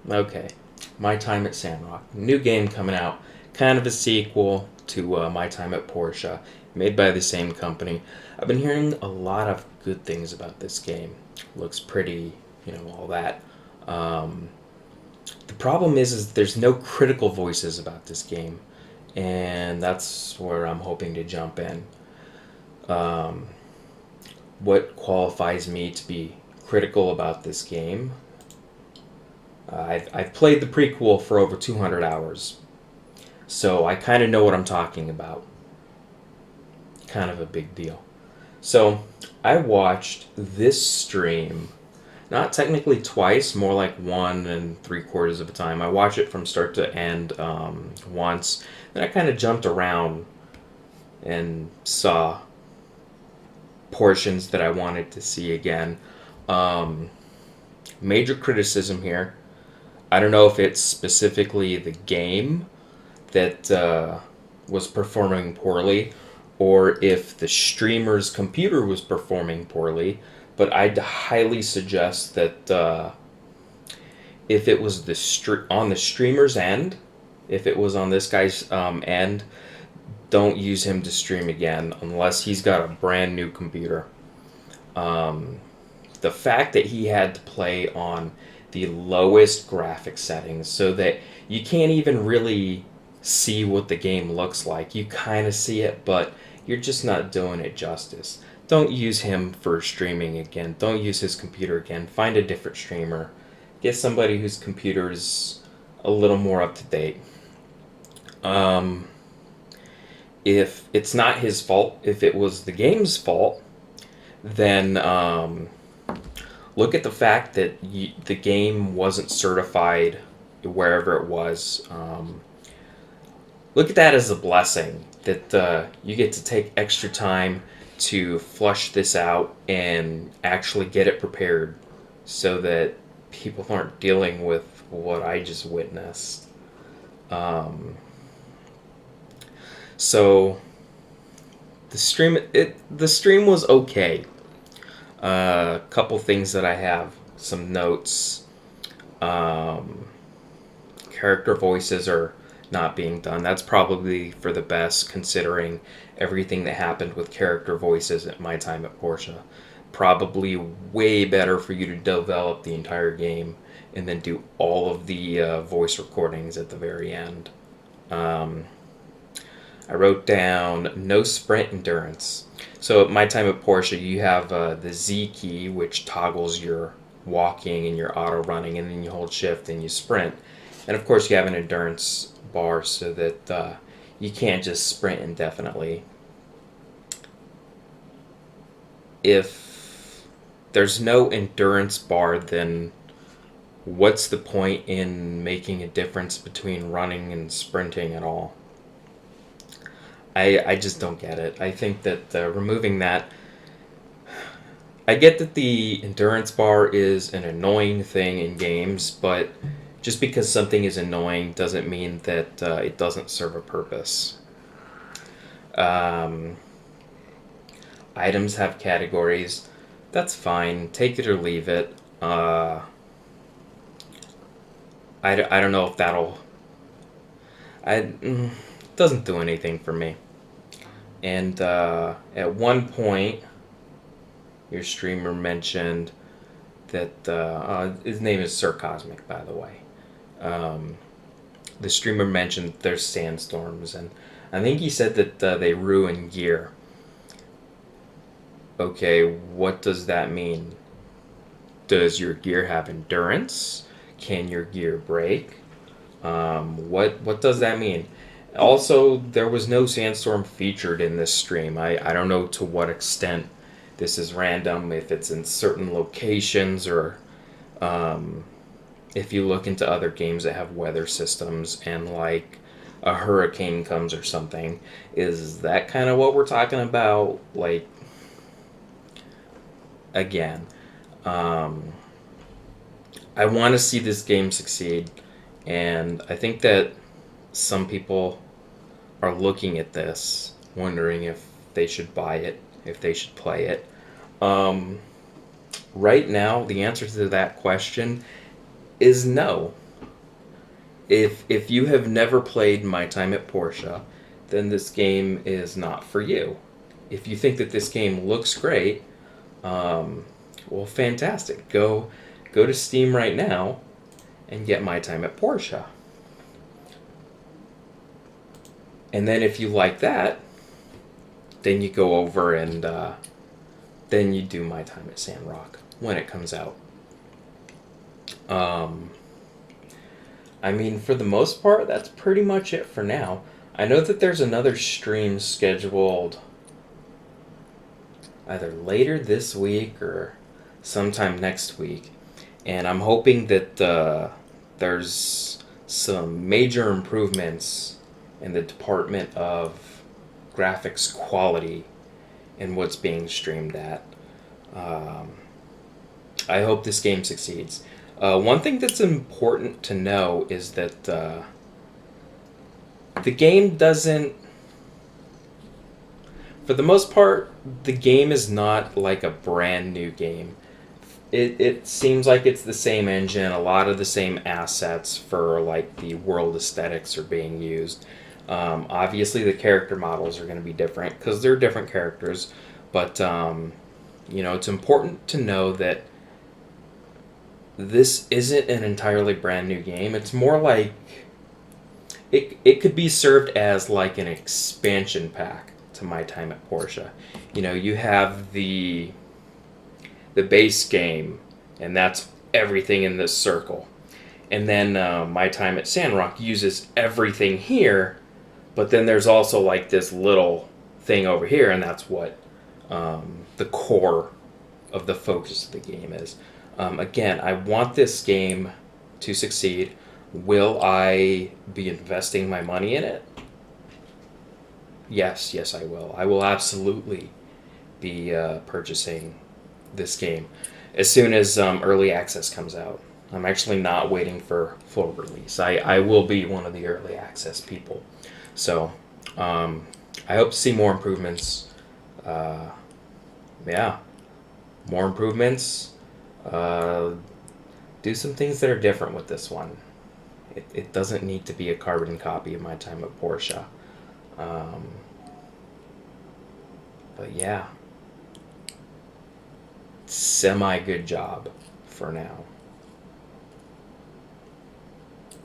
Okay, My Time at Sandrock. New game coming out. Kind of a sequel to My Time at Portia, made by the same company. I've been hearing a lot of good things about this game. Looks pretty, all that. Um, the problem is there's no critical voices about this game, and that's where I'm hoping to jump in. Um, what qualifies me to be critical about this game? I've played the prequel for over 200 hours, so I kind of know what I'm talking about. Kind of a big deal. So I watched this stream, not technically twice, more like 1 3/4 of the time. I watched it from start to end once, then I kind of jumped around and saw portions that I wanted to see again. Um, Major criticism here. I don't know if it's specifically the game that was performing poorly or if the streamer's computer was performing poorly, but I'd highly suggest that if it was on the streamer's end, if it was on this guy's end, don't use him to stream again unless he's got a brand new computer. Um, the fact that he had to play on the lowest graphic settings so that you can't even really see what the game looks like. You kind of see it, but you're just not doing it justice. Don't use him for streaming again. Don't use his computer again. Find a different streamer. Get somebody whose computer is a little more up to date. Um, if it's not his fault, if it was the game's fault, then look at the fact that the game wasn't certified wherever it was. Look at that as a blessing that you get to take extra time to flush this out and actually get it prepared so that people aren't dealing with what I just witnessed. Um, so the stream was okay. A couple things that I have, some notes. Um, Character voices are not being done. That's probably for the best considering everything that happened with character voices at My Time at Portia. Probably way better for you to develop the entire game and then do all of the voice recordings at the very end. Um, I wrote down no sprint endurance. So at My Time at Portia, you have the Z key, which toggles your walking and your auto running, and then you hold shift and you sprint. And of course, you have an endurance bar so that you can't just sprint indefinitely. If there's no endurance bar, then what's the point in making a difference between running and sprinting at all? I just don't get it. I think that removing that, I get that the endurance bar is an annoying thing in games, but just because something is annoying doesn't mean that it doesn't serve a purpose. Um, Items have categories. That's fine. Take it or leave it. I don't know if that'll. It doesn't do anything for me. And at one point, your streamer mentioned that his name is Sir Cosmic, by the way. Um, the streamer mentioned there's sandstorms, and I think he said that they ruin gear. Okay, what does that mean? Does your gear have endurance? Can your gear break? What does that mean? Also, there was no sandstorm featured in this stream. I don't know to what extent this is random, if it's in certain locations or um, if you look into other games that have weather systems and like a hurricane comes or something. Is that kind of what we're talking about? Like, again, um, I want to see this game succeed, and I think that some people are looking at this, wondering if they should buy it, if they should play it. Um, right now, the answer to that question is no. if you have never played My Time at Portia, then this game is not for you. If you think that this game looks great, well, fantastic. Go to Steam right now and get My Time at Portia. And then if you like that, then you go over and then you do My Time at Sandrock when it comes out. I mean, for the most part, that's pretty much it for now. I know that there's another stream scheduled either later this week or sometime next week. And I'm hoping that there's some major improvements in the department of graphics quality in what's being streamed at. I hope this game succeeds. One thing that's important to know is that the game doesn't... For the most part, the game is not like a brand new game. It seems like it's the same engine, a lot of the same assets for like the world aesthetics are being used. Obviously, the character models are going to be different because they're different characters, but it's important to know that this isn't an entirely brand new game. It's more like it could be served as like an expansion pack to My Time at Portia. You have the base game, and that's everything in this circle. And then My Time at Sandrock uses everything here, but then there's also like this little thing over here, and that's what the core of the focus of the game is. Again, I want this game to succeed. Will I be investing my money in it? Yes, I will. I will absolutely be purchasing this game as soon as early access comes out. I'm actually not waiting for full release. I will be one of the early access people. So I hope to see more improvements. More improvements. Do some things that are different with this one. It doesn't need to be a carbon copy of My Time at Portia. But yeah, semi good job for now.